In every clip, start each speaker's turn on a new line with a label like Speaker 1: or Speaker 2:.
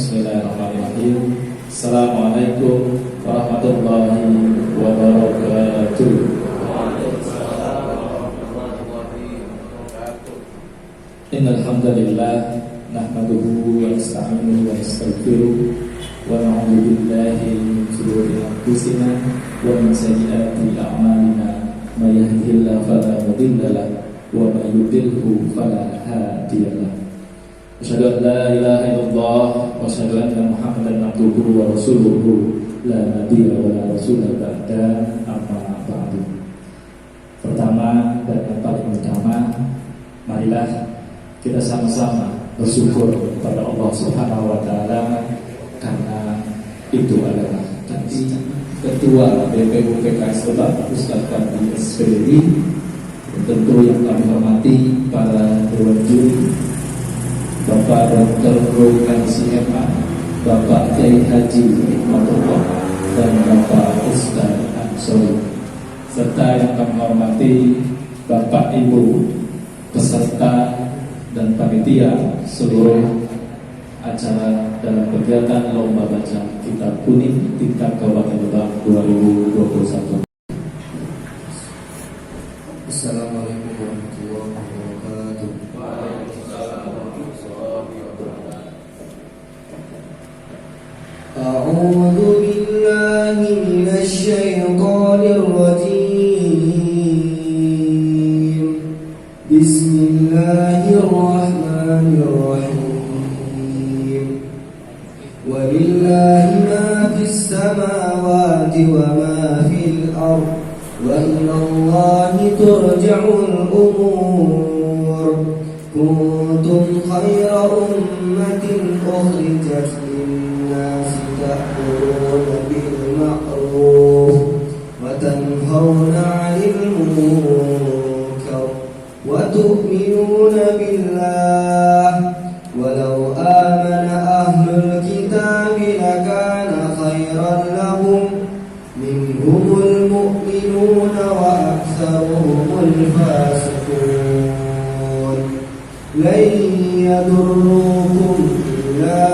Speaker 1: Bismillahirrahmanirrahim. Assalamualaikum warahmatullahi wabarakatuh. Innal hamdalillah nahmaduhu wa nasta'inuhu wa nastaghfiruh wa na'udzu billahi min shururi anfusina wa min sayyiati a'malina may yahdihillahu fala mudilla lahu wa may yudlilhu fala hadiya lahu. Asyhadu an la ilaha illallah wa asyhadu anna Muhammadan abduhu wa rasuluhu la nabiyya wa la rasula ba'da, amma ba'du. Pertama dan yang paling utama, marilah kita sama-sama bersyukur kepada Allah Subhanahu wa taala karena itu adalah janji Ketua BPUPKS Bapak Ustaz Fadli SPDI. Tentu yang kami hormati para dewan juri, Bapak Dr. Rokan CMA, Bapak Kiai Haji Hikmatullah, dan Bapak Ustaz Ansori, serta yang kami hormati Bapak Ibu peserta dan panitia seluruh acara dalam kegiatan Lomba Baca Kitab Kuning tingkat Kabupaten Lebak 2021.
Speaker 2: Assalamualaikum warahmatullahi wabarakatuh. A'udzu billahi minasy syaithanir rajim. Bismillahirrahmanirrahim. Walillahi ma fis samawati wa ma fil ardh wa ilallahi turja'ul umur. Kuntum khayra ummatin ukhrijat lin-nasi ta'muruna bil ma'ruf wa tanhauna 'anil munkar wa tu'minuna billah. Walau amana ahlul kitabi lakana khayran lahum minhumul mu'minuna wa aktsaruhumul fasiqun. Lan yadurrukum illa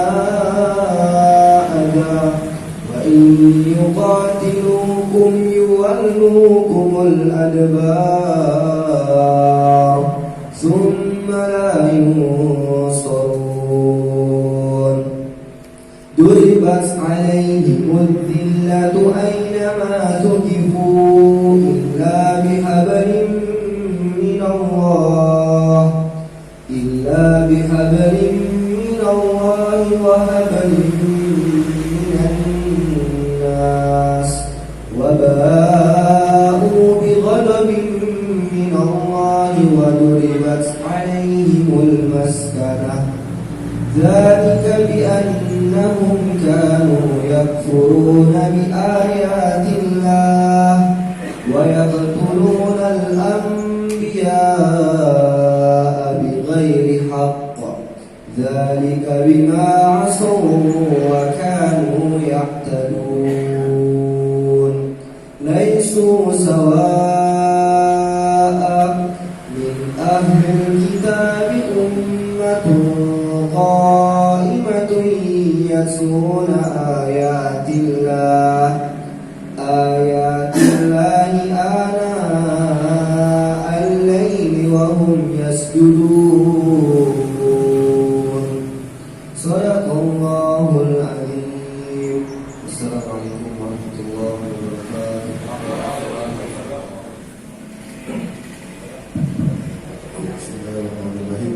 Speaker 2: adha wa in yuqatilukum yuwallukumul adbar summa la yunsarun. Duribat alaihimul dhillatu aynama tuqifu illa bihablin minallahi wa hablin minan nas wa ba'u bighadabin minallahi wa duribat alaihimul maskanah. Dzalika bi'annahum kanu yakfuruna biayatillah wa yaqtuluna al-anbiya'a bighairi haqq. Dzalika bima 'asaw wa kanu ya'tadun. Laisu sawa'a min ahlil kitabi ummatun qa'imatun yatluna ayatillahi ana al-layli wa hum yasjudun. Shadaqallahul azim. Assalamualaikum warahmatullahi wabarakatuh. Bismillahirrahmanirrahim.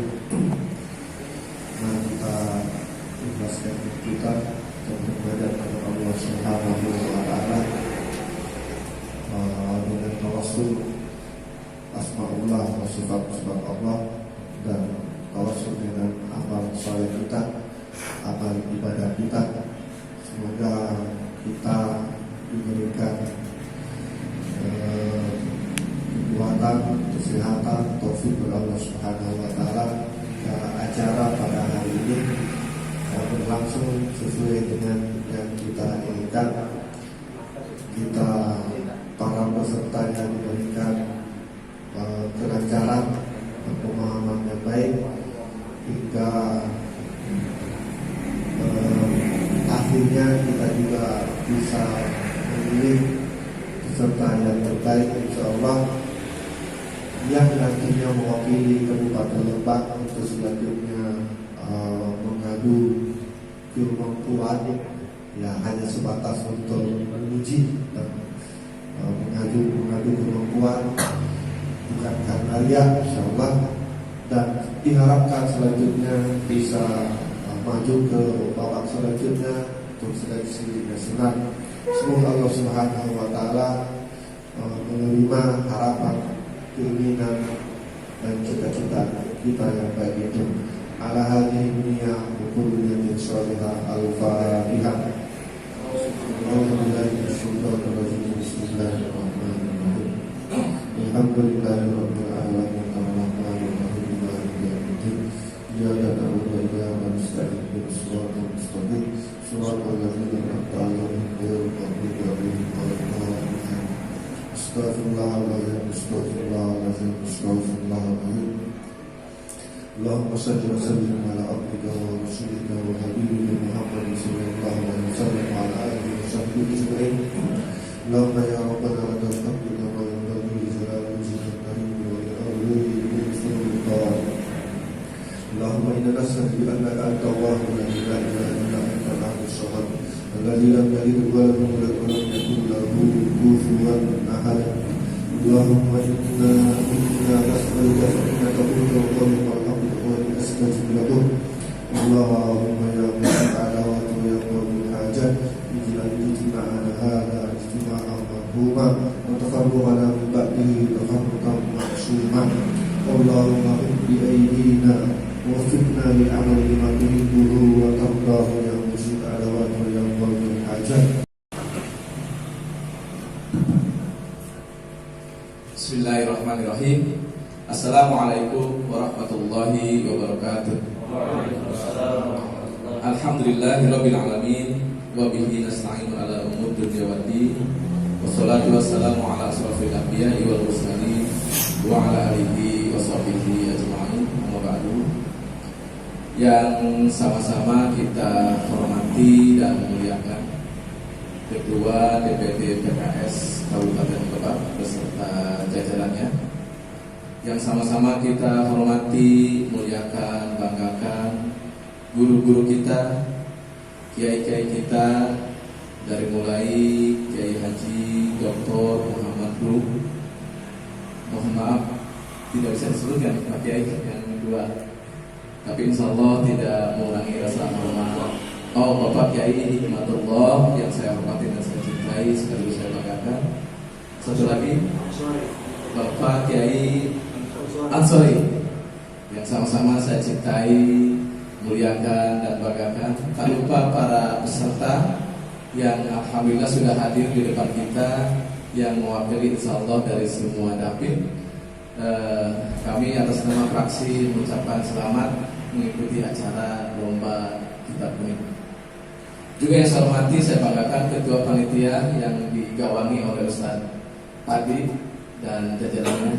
Speaker 2: Kita ikhlaskan kita dan beribadah kepada Allah Subhanahu wa taala dengan tawassul asmaullah wa sifat-sifat Allah dan tawassul dengan amal saleh kita, amal ibadah kita. Semoga kita diberikan kekuatan, kesehatan, taufik dari Allah Subhanahu wa taala. Acara pada hari ini berlangsung sesuai dengan yang kita inginkan. Kita para peserta yang diberikan kelancaran, pemahaman yang baik hingga akhirnya kita juga bisa memilih peserta yang terbaik insyaallah yang nantinya mewakili Kabupaten Lebak untuk selanjutnya mengadu kemampuan, ya hanya sebatas untuk menguji dan mengadu kemampuan, bukan karena riak insyaallah, dan diharapkan selanjutnya bisa maju ke babak selanjutnya untuk seleksi nasional. Semoga Allah Subhanahu wa taala menerima harapan, keinginan dan cita-cita kita yang baik itu. Ala hadhihi dunya wa kullu niyatin shalihah. Al-Fatihah. Bismillahirrahmanirrahim. Alhamdulillahirabbil alamin arrahmanir rahim maliki yaumiddin. Iyyaka na'budu wa iyyaka nasta'in ihdinas siratal mustaqim siratal ladzina an'amta 'alaihim ghairil maghdubi 'alaihim waladdallin. Astaghfirullahaladzim, astaghfirullahaladzim, astaghfirullahaladzim. Allahumma salli wa sallim ala abdika wa rasulika wa habibika Muhammad sallallahu alaihi wasallam wa ala alihi wa sahbihi ajma'in. Allahumma ya rabbana lakal hamdu kama yanbaghi li jalali wajhikal karim wa li awlihi min sultan. Allahumma inna nas'aluka bi annaka anta Allahu la ilaha illa anta al-ahadus samad alladzi lam yalid wa lam yulad wa lam yakul lahu kufuwan ahad. Allahumma inna nas'aluka innaka kunta qawlan wal hamdu wa nastajib lahu. Allahumma ya mu'ala wa ya qawlul hajat ij'al ijtima'ana hadha ijtima'an marhuma wa tafarruqana min ba'dihi tafarruqan ma'suma. Allahumma bi aydina وفقنا للعمل بما تحبه وترضاه يا مجيب الدعوات ويا قاضي الحاجات.
Speaker 1: Bismillahirrahmanirrahim. Assalamualaikum warahmatullahi wabarakatuh. Alhamdulillahirabbil alamin wa bihi nasta'inu ala umur dunya waddin. Wassalatu wassalamu ala asrofil anbiya'i wal mursalin wa ala alihi wa sahbihi ajma'in. Amma ba'du. Yang sama-sama kita hormati dan muliakan Ketua DPD PKS Kabupaten Lebak beserta jajarannya, yang sama-sama kita hormati, muliakan, banggakan guru-guru kita, kiai-kiai kita, dari mulai Kiai Haji Dr. Muhammad Rum. Mohon maaf tidak bisa disebutkan Pak Kiai yang kedua, tapi insya Allah tidak mengurangi rasa hormat. Bapak Kiai Hikmatullah yang saya hormati dan saya cintai sekaligus saya banggakan. Satu lagi Bapak Kiai Ansori yang sama-sama saya cintai, muliakan dan banggakan. Tak lupa para peserta yang alhamdulillah sudah hadir di depan kita, yang mewakili insya Allah dari semua dapil. Kami atas nama fraksi mengucapkan selamat mengikuti acara lomba kitab kuning. Juga yang saya hormati, saya banggakan ketua panitia yang digawangi oleh Ustaz Padi dan jajarannya.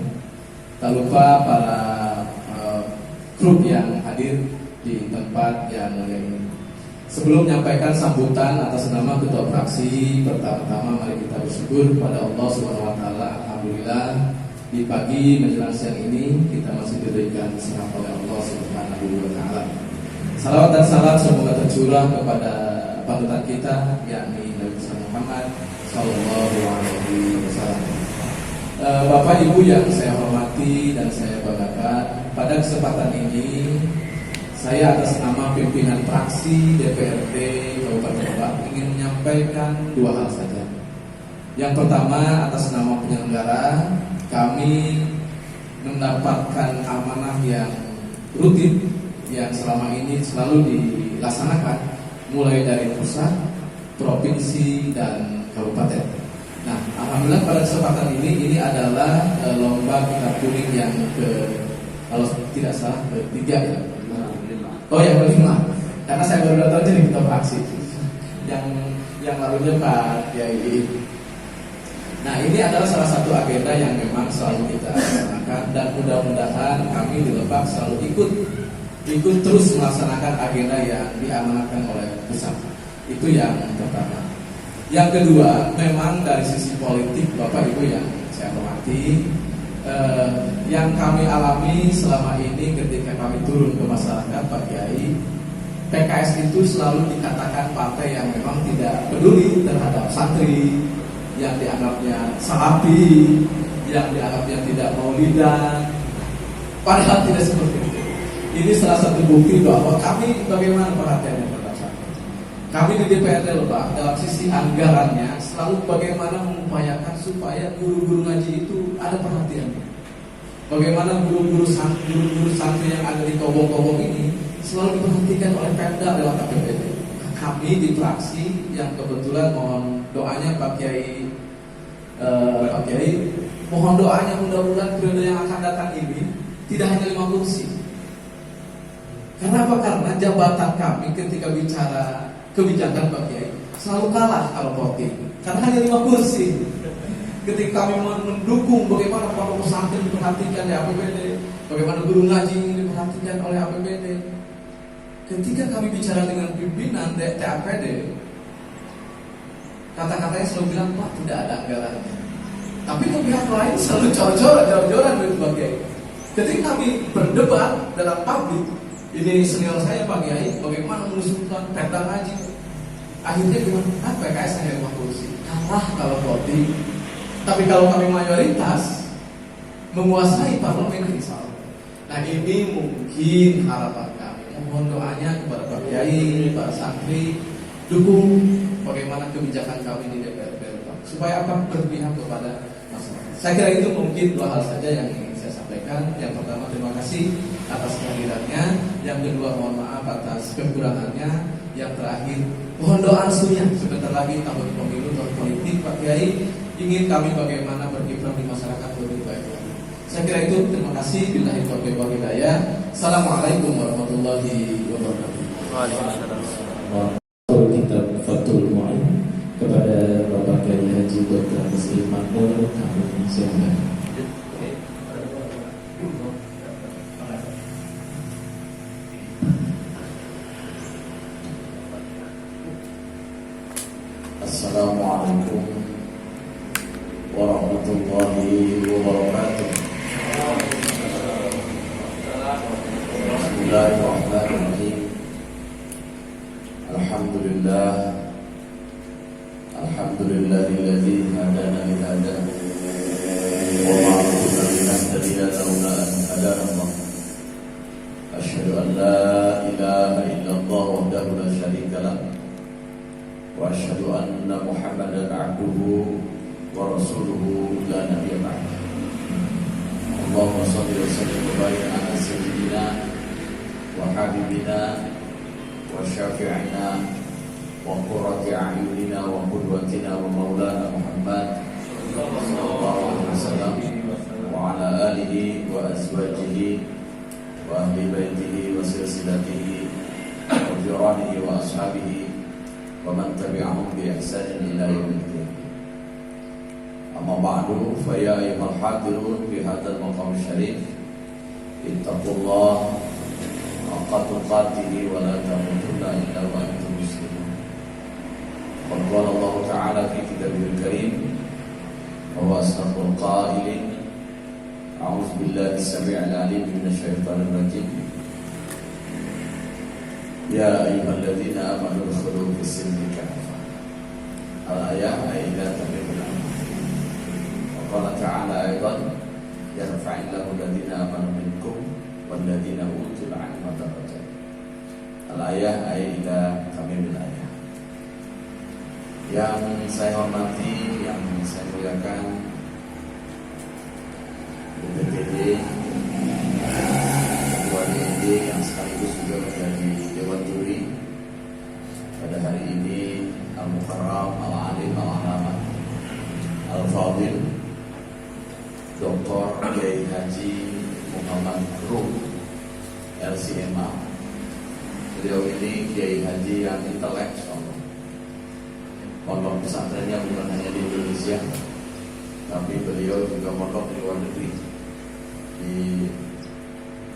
Speaker 1: Tak lupa para grup yang hadir di tempat yang mulia ini. Sebelum menyampaikan sambutan atas nama ketua fraksi, pertama-tama mari kita bersyukur kepada Allah Subhanahu wa taala. Alhamdulillah di pagi menjelang siang ini kita masih diberikan sehat oleh Allah Subhanahu wa taala. Salawat dan salam semoga tercurah kepada panutan kita, yakni Nabi Muhammad sallallahu alaihi wasallam. Bapak Ibu yang saya hormati dan saya banggakan, pada kesempatan ini saya atas nama pimpinan fraksi DPRD Kabupaten Lebak ingin menyampaikan dua hal saja. Yang pertama, atas nama penyelenggara, kami mendapatkan amanah yang rutin yang selama ini selalu dilaksanakan mulai dari pusat, provinsi dan kabupaten. Nah, alhamdulillah pada kesempatan ini adalah lomba kitab kuning yang kalau tidak salah ketiga ya. Oh ya, kelima. Karena saya baru datang jadi ketua fraksi. Yang lalunya Pak Kiai. Nah, ini adalah salah satu agenda yang memang selalu kita laksanakan, dan mudah-mudahan kami di Lebak selalu ikut terus melaksanakan agenda yang diamanatkan oleh pusat.
Speaker 3: Itu yang pertama. Yang kedua, memang dari sisi politik Bapak Ibu yang saya hormati, yang kami alami selama ini ketika kami turun ke masyarakat Pak Kiai, PKS itu selalu dikatakan partai yang memang tidak peduli terhadap santri, yang dianggapnya salafi, yang dianggapnya tidak maulidan, padahal tidak seperti itu. Ini salah satu bukti bahwa kami bagaimana perhatiannya terhadap santri. Kami di DPRD Lebak dalam sisi anggarannya selalu bagaimana mengupayakan supaya guru-guru ngaji itu ada perhatiannya. Bagaimana guru-guru santri yang ada di kobong-kobong ini selalu diperhatikan oleh Pemda dalam APBD. Kami di fraksi yang kebetulan mohon doanya Pak Kiai, mohon doanya mudah-mudahan periode yang akan datang ini tidak hanya 5 kursi. Karena apa? Karena jabatan kami ketika bicara kebijakan Pak Kiai selalu kalah kalau voting. Karena hanya 5 kursi. Ketika kami mendukung bagaimana para pesantren diperhatikan di APBD, bagaimana guru ngaji diperhatikan oleh APBD. Ketika kami bicara dengan pimpinan TAPD, kata-katanya selalu bilang, Pak, tidak ada anggarannya. Tapi ke pihak lain selalu jor-joran dari Pak Kiai. Ketika kami berdebat dalam publik, ini senior saya Pak Kiai, bagaimana mengusulkan perda ngaji. Akhirnya gimana? PKS hanya 5 kursi. Kalah kalau voting. Tapi kalau kami mayoritas menguasai parlemen insya Allah. Nah ini mungkin harapan kami. Mohon doanya kepada Pak Kiai, para santri, dukung bagaimana kebijakan kami di DPRD supaya apa berpihak kepada masyarakat. Saya kira itu mungkin 2 hal saja yang ingin saya sampaikan. Yang pertama terima kasih atas kehadirannya. Yang kedua mohon maaf atas kekurangannya. Yang terakhir mohon doa restunya. Sebentar lagi tahun pemilu tahun politik Pak Kiai, ingin kami bagaimana berkiprah di masyarakat lebih baik lagi. Saya kira itu. Terima kasih. Billahi taufiq wal hidayah. Assalamualaikum warahmatullahi wabarakatuh.
Speaker 1: Waalaikumsalam. Kitab Fathul Mu'in kepada Bapak Kiai Haji Dr. Muslim Makmur, kami silakan.
Speaker 4: Assalamualaikum warahmatullahi wabarakatuh. Bismillahirrahmanirrahim. Alhamdulillahilladzi hadana li hadza wa ma kunna linahtadiya laula an hadana Allah. Asyhadu an la ilaha illallah wahdahu la syarika lah wa asyhadu anna Muhammadan abduhu wa rasuluhu la nabiyya ba'dah. Allahumma shalli wa sallim wa barik ala sayyidina wa habibina wa syafi'ina wa qurrati a'yunina wa qudwatina wa maulana Muhammad sallallahu alaihi wasallam wa ala alihi wa azwajihi wa ahli baitihi wa silsilatihi wa jiranihi wa ashabihi wa man tabi'ahum bi ihsanin ila yaumil qiyamah. Amma ba'du, fa ya ayyuhal hadirun fi hadzal maqam syarif, ittaqullaha haqqa tuqatih wa la tamutunna illa wa antum muslimun. Qala Allah Ta'ala fi kitabihil karim wa huwa asdaqul qailin. A'udzu billahi as-sami'il 'alim minasy syaithanir rajim. Ya ayyuhalladzina amanu udkhulu fis-silmi kafah. Al-ayah ila tamimil amr. Wa qala ta'ala aidan yarfa'illahu alladzina amanu minkum walladzina utul 'ilma darajat. Al-ayah ila tamimil ayah. Yang saya hormati, yang saya muliakan BPTD, Ketua DPD yang sekaligus juga menjadi Dewan Juri pada hari ini, Al-Mukarram, Al-Alim, Al-Alamat, Al-Fadil, Dr. Kiai Haji Muhammad Rum, LCMA. Beliau ini Kiai Haji yang intelektual. Pondok pesantrennya bukan hanya di Indonesia, tapi beliau juga pondok di luar negeri, di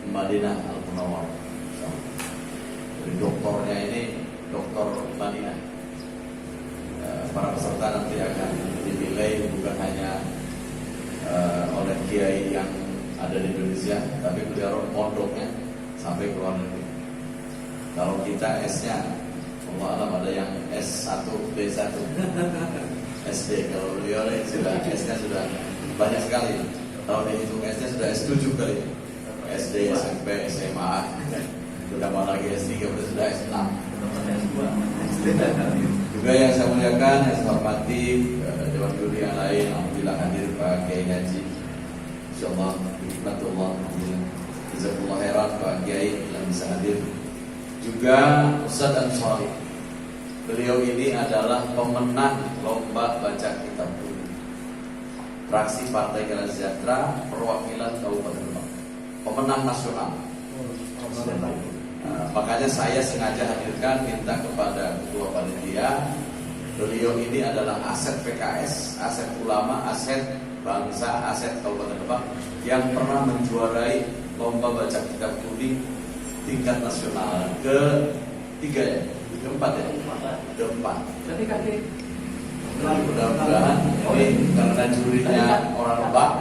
Speaker 4: Madinah Al-Munawwarah. Jadi doktornya ini doktor Madinah. para peserta nanti akan dinilai bukan hanya oleh kiai yang ada di Indonesia, tapi beliau pondoknya sampai ke luar negeri. Kalau kita S-nya, Allah alam ada yang S1, B1, SD. Kalau beliau sudah S-nya sudah banyak sekali. Kalau dihitung S-nya sudah S7 kali. SD, SMP, SMA, sudah mau lagi S3, sudah S6. Juga yang saya muliakan, yang saya hormati, Dewan Juri yang lain, alhamdulillah hadir Pak Kiai Haji, insyaallah hikmatullah, alhamdulillah, jazakumullah khairan Pak Kiai yang bisa hadir. Juga Ustaz Ansori, beliau ini adalah pemenang lomba baca kitab kuning, fraksi Partai Keadilan Sejahtera perwakilan Kabupaten Lebak, pemenang nasional. Makanya saya sengaja hadirkan, minta kepada ketua panitia. Beliau ini adalah aset PKS, aset ulama, aset bangsa, aset Kabupaten Lebak yang pernah menjuarai lomba baca kitab kuning tingkat nasional keempat ya. Mudah-mudahan ini karena jurinya orang Lebak,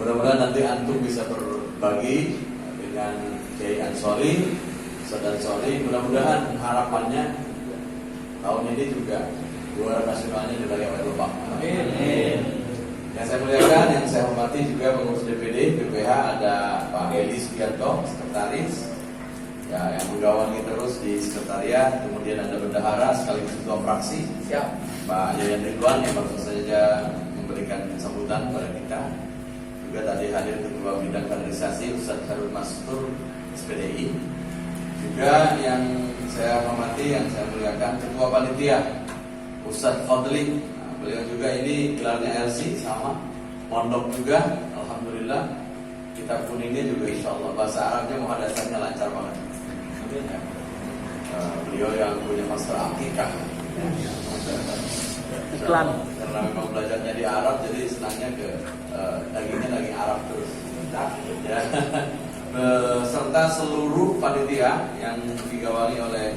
Speaker 4: mudah-mudahan nanti antum bisa berbagi dengan Kiai Ansori, Ustaz Ansori. Mudah-mudahan harapannya tahun ini juga juara nasionalnya diraih oleh Lebak. Amin. Yang saya muliakan, yang saya hormati juga pengurus DPD BPH, ada Pak Edi Sugianto, sekretaris, ya, yang menggawangi terus di sekretariat. Kemudian ada bendahara sekaligus ketua fraksi, siap, Pak Yayan Ridwan yang baru saja memberikan sambutan kepada kita. Juga tadi hadir ketua bidang kaderisasi Ustaz Harun Mastur SPDI. Juga yang saya hormati, yang saya muliakan, ketua panitia Ustaz Fadli. Nah, beliau juga ini gelarnya LC sama, pondok juga, alhamdulillah. Kitab kuningnya juga insya Allah bahasa Arabnya muhadasatnya lancar banget. Ya. Beliau yang punya master akikah.
Speaker 5: Iklan.
Speaker 4: Karena memang belajarnya di Arab, jadi senangnya ke dagingnya daging Arab terus. Ya. Beserta seluruh panitia yang digawangi oleh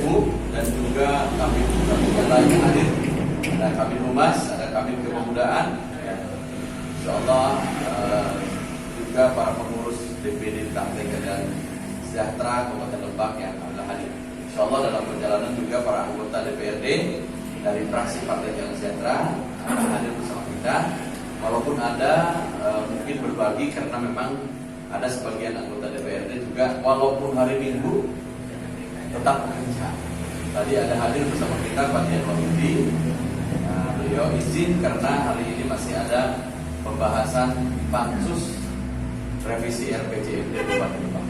Speaker 4: PU dan juga kami yang lain yang hadir. Ada kami Humas, ada kami Kepemudaan, ya. Insyaallah juga para pengurus DPD Partai Keadilan Sejahtera Kabupaten Lebak yang adalah hadir. Insyaallah dalam perjalanan juga para anggota DPRD dari fraksi Partai Keadilan Sejahtera akan hadir bersama kita. Walaupun ada mungkin berbagi karena memang ada sebagian anggota DPRD juga walaupun hari Minggu tetap bekerja. Tadi ada hadir bersama kita Pak Dian Wahyudi. Beliau izin karena hari ini masih ada pembahasan pansus revisi RPJMD Kabupaten Lebak.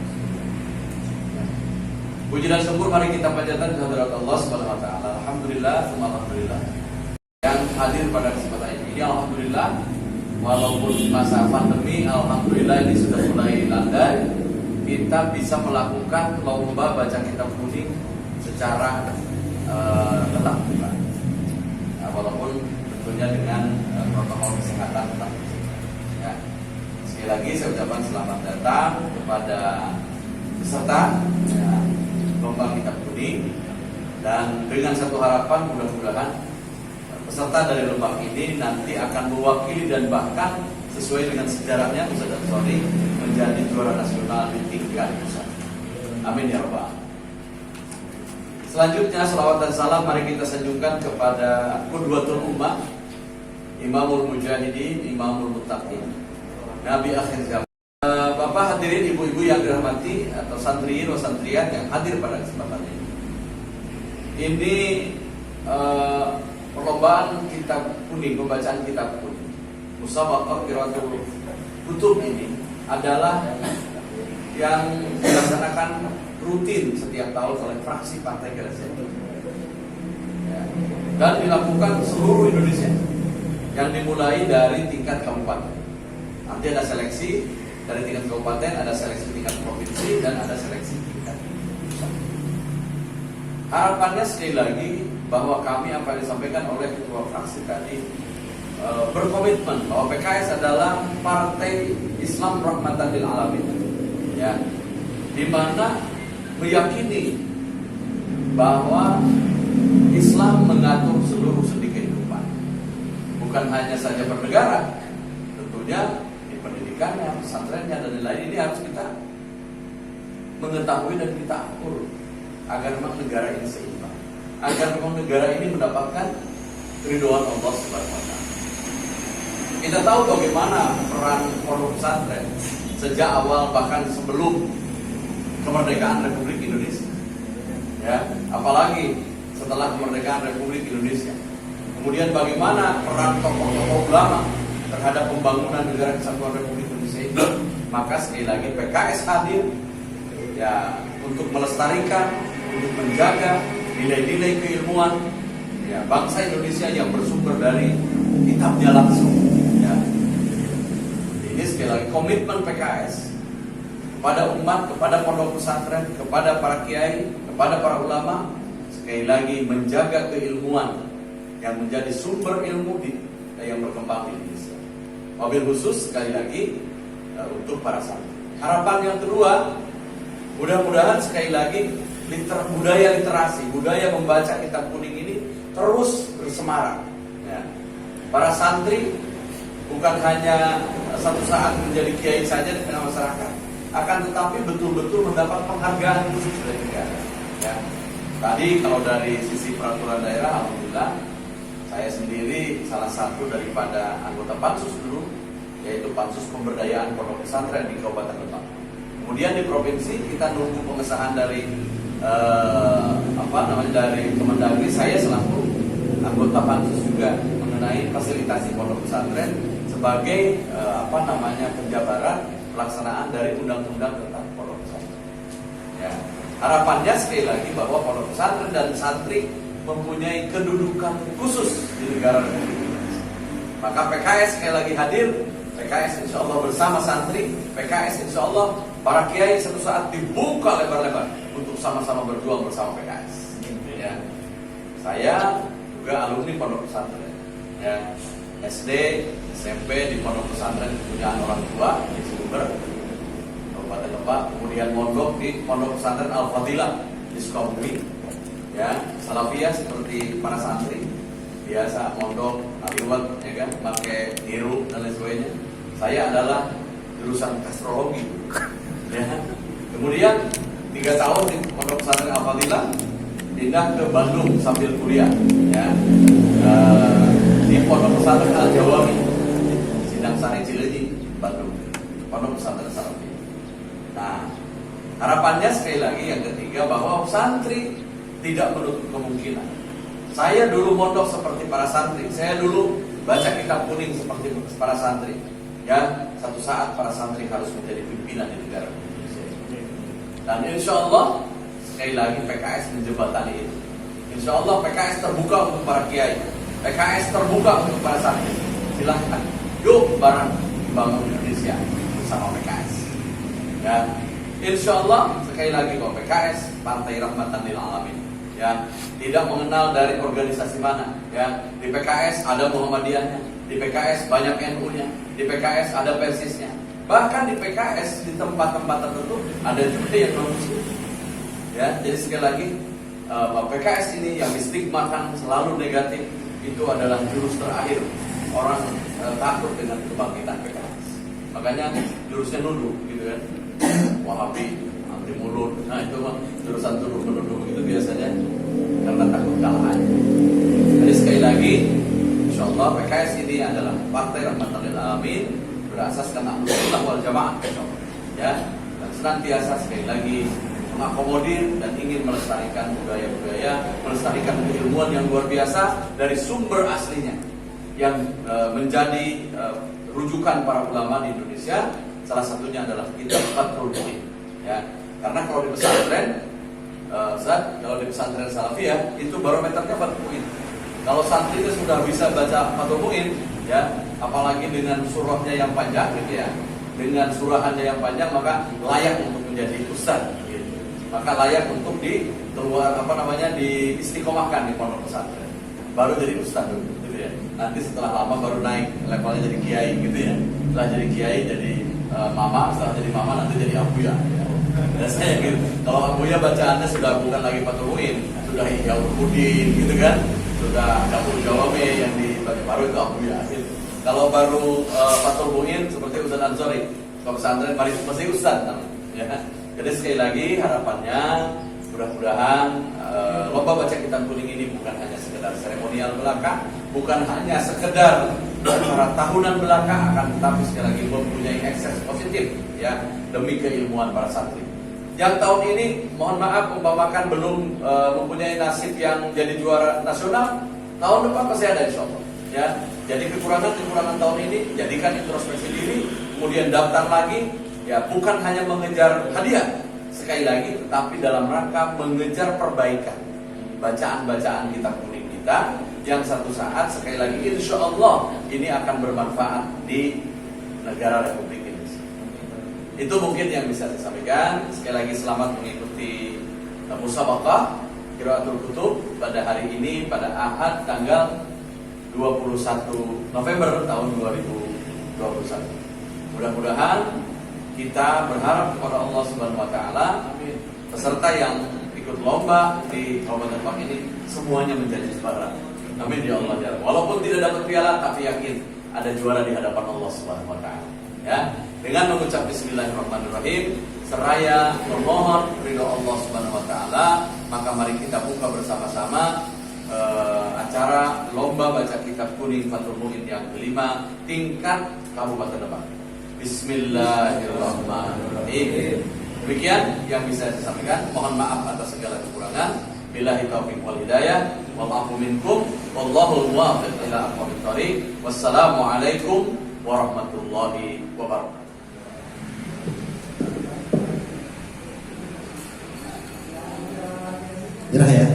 Speaker 4: Puji dan syukur mari kita panjatkan kehadirat Allah Subhanahu wa taala. Alhamdulillah, alhamdulillah. Yang hadir pada kesempatan ini alhamdulillah, walaupun masa pandemi alhamdulillah ini sudah mulai landai, kita bisa melakukan lomba baca kitab kuning secara tetap muka. Nah, walaupun tentunya dengan protokol kesehatan tetap. Ya. Sekali lagi saya ucapkan selamat datang kepada peserta ya, lomba kitab kuning, dan dengan satu harapan mudah-mudahan peserta dari Lebak ini nanti akan mewakili dan bahkan sesuai dengan sejarahnya Ustaz Ansori menjadi juara nasional di tingkat pusat. Amin ya rabbal alamin. Selanjutnya salawat dan salam mari kita sanjungkan kepada qudwatul ummah, Imamul Mujahidin, Imamul Muttaqin, Nabi akhir zaman. Bapak hadirin, ibu-ibu yang dirahmati atau santriin atau santriat yang hadir pada kesempatan ini. Ini perlombaan kitab kuning, pembacaan kitab kuning, Musabaqah Qiraatul Kutub ini adalah yang dilaksanakan rutin setiap tahun oleh fraksi Partai Keadilan Sejahtera ya, dan dilakukan seluruh Indonesia, yang dimulai dari tingkat kabupaten. Nanti ada seleksi dari tingkat kabupaten, ada seleksi tingkat provinsi, dan ada seleksi tingkat pusat. Harapannya sekali lagi bahwa kami apa yang disampaikan oleh ketua fraksi tadi berkomitmen bahwa PKS adalah partai Islam rahmatan lil alamin, ya, di mana meyakini bahwa Islam Islam mengatur seluruh sendi kehidupan, bukan hanya saja bernegara. Tentunya di pendidikannya, pesantrennya dan lain-lain ini harus kita mengetahui dan kita atur agar memang negara ini seimbang, agar memang negara ini mendapatkan keridhaan Allah Subhanahu wa taala. Kita tahu bagaimana peran pondok pesantren sejak awal, bahkan sebelum kemerdekaan Republik Indonesia. Ya, apalagi setelah kemerdekaan Republik Indonesia. Kemudian bagaimana peran tokoh-tokoh ulama terhadap pembangunan negara kesatuan Republik Indonesia ini. Maka sekali lagi PKS hadir ya untuk melestarikan, untuk menjaga nilai-nilai keilmuan ya bangsa Indonesia yang bersumber dari kitabnya langsung. Ya. Ini sekali lagi komitmen PKS kepada umat, kepada pondok pesantren, kepada para kiai, kepada para ulama, sekali lagi menjaga keilmuan yang menjadi sumber ilmu yang berkembang di Indonesia. Wabil khusus sekali lagi untuk para santri. Harapan yang kedua, mudah-mudahan sekali lagi budaya literasi, budaya membaca kitab kuning ini terus bersemarak. Ya. Para santri bukan hanya satu saat menjadi kiai saja di tengah masyarakat, akan tetapi betul-betul mendapat penghargaan khusus dari negara. Ya. Tadi kalau dari sisi peraturan daerah, alhamdulillah saya sendiri salah satu daripada anggota Pansus dulu, yaitu Pansus Pemberdayaan Pondok Pesantren di Kabupaten Lebak. Kemudian di provinsi kita nunggu pengesahan dari dari Kemendagri. Saya selaku anggota Pansus juga mengenai fasilitasi pondok pesantren sebagai penjabaran pelaksanaan dari undang-undang tentang pondok pesantren. Ya. Harapannya sekali lagi bahwa pondok pesantren dan santri mempunyai kedudukan khusus di negara Republik Indonesia. Maka PKS sekali lagi hadir. PKS insya Allah bersama santri, PKS insya Allah para kiai suatu saat dibuka lebar-lebar untuk sama-sama berjuang bersama PKS. Ya. Saya juga alumni pondok pesantren. Ya. SD, SMP di pondok pesantren punya orang tua di Sumber, Kabupaten Lebak. Kemudian mondok di pondok pesantren Al-Fadilah di Sukabumi. Ya, salafiyah seperti para santri biasa mondok aliwat, ya kan, pakai niru dan lain sebagainya. Saya adalah jurusan astrologi. Ya. Kemudian 3 tahun di pondok pesantren Al-Fadilah, pindah ke Bandung sambil kuliah. Ya. Di pondok pesantren Al-Jawabi, Sidang Sari Cileunyi, Bandung. Pondok pesantren Salafi. Nah, harapannya sekali lagi yang ketiga bahwa santri tidak menutup kemungkinan. Saya dulu mondok seperti para santri. Saya dulu baca kitab kuning seperti para santri. Ya, satu saat para santri harus menjadi pimpinan di negara Indonesia. Dan insya Allah sekali lagi PKS menjembatani itu. Insya Allah PKS terbuka untuk para kiai. PKS terbuka untuk para santri. Silahkan, yuk bareng bangun Indonesia bersama PKS. Ya, insya Allah sekali lagi bahwa PKS Partai Rahmatan lil Alamin. Ya, tidak mengenal dari organisasi mana. Ya, di PKS ada Muhammadiyahnya, di PKS banyak NU-nya, di PKS ada Persisnya. Bahkan di PKS di tempat-tempat tertentu ada juga yang non-muslim. Ya, jadi sekali lagi PKS ini yang distigmakan selalu negatif itu adalah jurus terakhir orang takut dengan kebangkitan PKS. Makanya jurusnya nuduh, gitu kan? Wahabi, anti mulut. Nah itu mah jurusan tuduh menuduh itu biasanya karena takut kalah aja. Jadi sekali lagi, insya Allah PKS ini adalah Partai Rahmatan lil Alamin, berasaskan Ahlus Sunnah wal Jamaah. Ya, dan senantiasa sekali lagi mengakomodir dan ingin melestarikan budaya-budaya, melestarikan keilmuan yang luar biasa dari sumber aslinya yang menjadi rujukan para ulama di Indonesia. Salah satunya adalah kitab Fathul Mu'in. Ya, karena kalau di pesantren, kalau di pesantren Salafiyah itu barometernya Fathul Mu'in. Kalau santri itu sudah bisa baca Fathul Mu'in, ya, apalagi dengan surahnya yang panjang, gitu ya, dengan surahannya yang panjang, maka layak untuk menjadi ustaz. Gitu. Maka layak untuk di istiqomahkan di pondok pesantren. Baru jadi ustaz dulu, gitu ya. Nanti setelah lama baru naik levelnya jadi kiai, gitu ya. Setelah jadi kiai jadi mama, setelah jadi mama nanti jadi abuya. Ya. Biasanya gitu. Kalau Abuya bacaannya sudah bukan lagi Fathul Muin, sudah Ihya Ulumuddin gitu kan, sudah Dapur Jawame yang dibaca baru itu Abuya gitu. Kalau baru Fathul Muin seperti Ustaz Ansori, kalau pesantren mesti Ustaz ya. Jadi sekali lagi harapannya mudah-mudahan lomba baca kitab kuning ini bukan hanya sekedar seremonial belaka, bukan hanya sekedar acara tahunan belaka, akan tetapi sekali lagi mempunyai ekses positif ya demi keilmuan para santri. Yang tahun ini mohon maaf umpamakan belum mempunyai nasib yang jadi juara nasional, tahun depan masih ada insya Allah ya. Jadi kekurangan tahun ini jadikan introspeksi diri, kemudian daftar lagi ya, bukan hanya mengejar hadiah sekali lagi, tetapi dalam rangka mengejar perbaikan bacaan-bacaan kitab kuning kita yang satu saat sekali lagi insya Allah ini akan bermanfaat di negara Republik Indonesia. Itu mungkin yang bisa saya sampaikan. Sekali lagi selamat mengikuti musabaqah Qiraatul Kutub pada hari ini, pada Ahad tanggal 21 November tahun 2021. Mudah-mudahan kita berharap kepada Allah Subhanahu wa taala peserta yang ikut lomba di Kabupaten Demak ini semuanya menjadi juara. Amin ya Allah ya. Walaupun tidak dapat piala tapi yakin ada juara di hadapan Allah Subhanahu wa taala. Ya. Dengan mengucap bismillahirrahmanirrahim seraya memohon ridho Allah Subhanahu wa taala, maka mari kita buka bersama-sama acara lomba baca kitab kuning Fathul Muin yang kelima tingkat Kabupaten Demak. Bismillahirrahmanirrahim. Demikian yang bisa saya sampaikan. Mohon maaf atas segala kekurangan. Billahi taufiq wal hidayah. Wal minkum. Wallahul muwaffiq ila aqwamit thoriq. Wassalamualaikum warahmatullahi wabarakatuh.
Speaker 5: Gerah ya.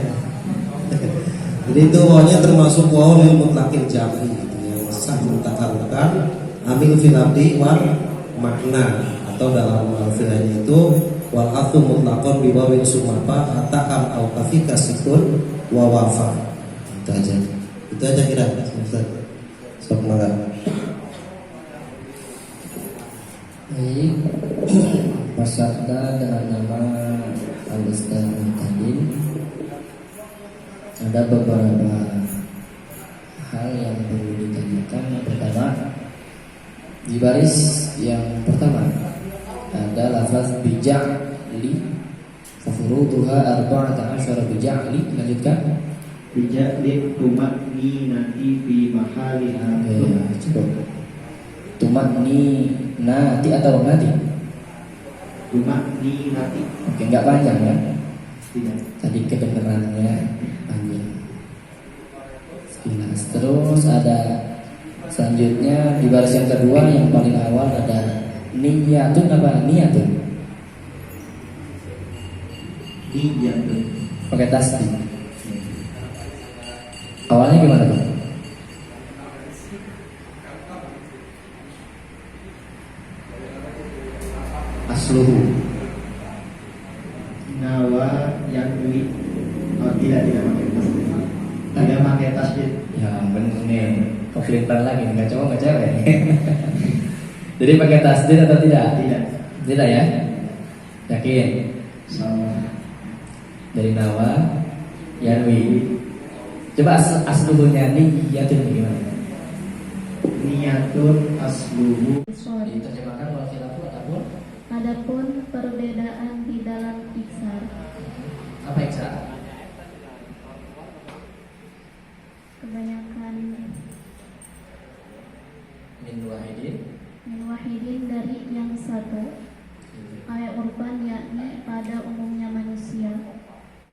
Speaker 5: Jadi itu pokoknya termasuk wawul mutlaqil jam'i gitu, yang sah mutakalkan amil fil abdi wal makna, atau dalam alfilanya itu wal athu mutlaqon bi wawin sumapa ata'am au kafika sikun wa wafa. Itu aja kira. Stop mangga.
Speaker 6: Baik, peserta dengan nama Al-Ustaz Muhtadin, ada beberapa hal yang perlu ditanyakan. Yang pertama, di baris yang pertama ada lafaz bija'li, fafuruduha arba'ata asyara bija'li. Lanjutkan.
Speaker 7: Bija'li tumakni nanti fi mahaliha.
Speaker 6: Cukup. Tumakni nanti atau nanti?
Speaker 7: Tumakni nanti.
Speaker 6: Oke, nggak panjang ya?
Speaker 7: Tidak.
Speaker 6: Tadi kedengarannya panjang. Sekilas. Terus ada selanjutnya di baris yang kedua yang paling awal ada niyatun apa? Niyatun.
Speaker 7: Niyatun.
Speaker 6: Pakai tasdid. Awalnya gimana tuh? Asluhu.
Speaker 7: Nawa yang ini. Oh, tidak pakai tasdid. Tidak pakai tasdid.
Speaker 6: Ya bener nih. Kok kelihatan lagi nggak cowok nggak cewek. Jadi pakai tasdid atau tidak?
Speaker 7: Tidak.
Speaker 6: Tidak ya? Yakin?
Speaker 7: Sama.
Speaker 6: Dari Nawa Yanwi. Coba asluhunya niyatun gimana?
Speaker 7: Niyatun asluhu.
Speaker 6: Diterjemahkan wal khilafu ataupun
Speaker 8: Adapun perbedaan di dalam iksar.
Speaker 6: apa iksar?
Speaker 8: Kebanyakan
Speaker 6: Min wahidin
Speaker 8: min wahidin dari yang satu.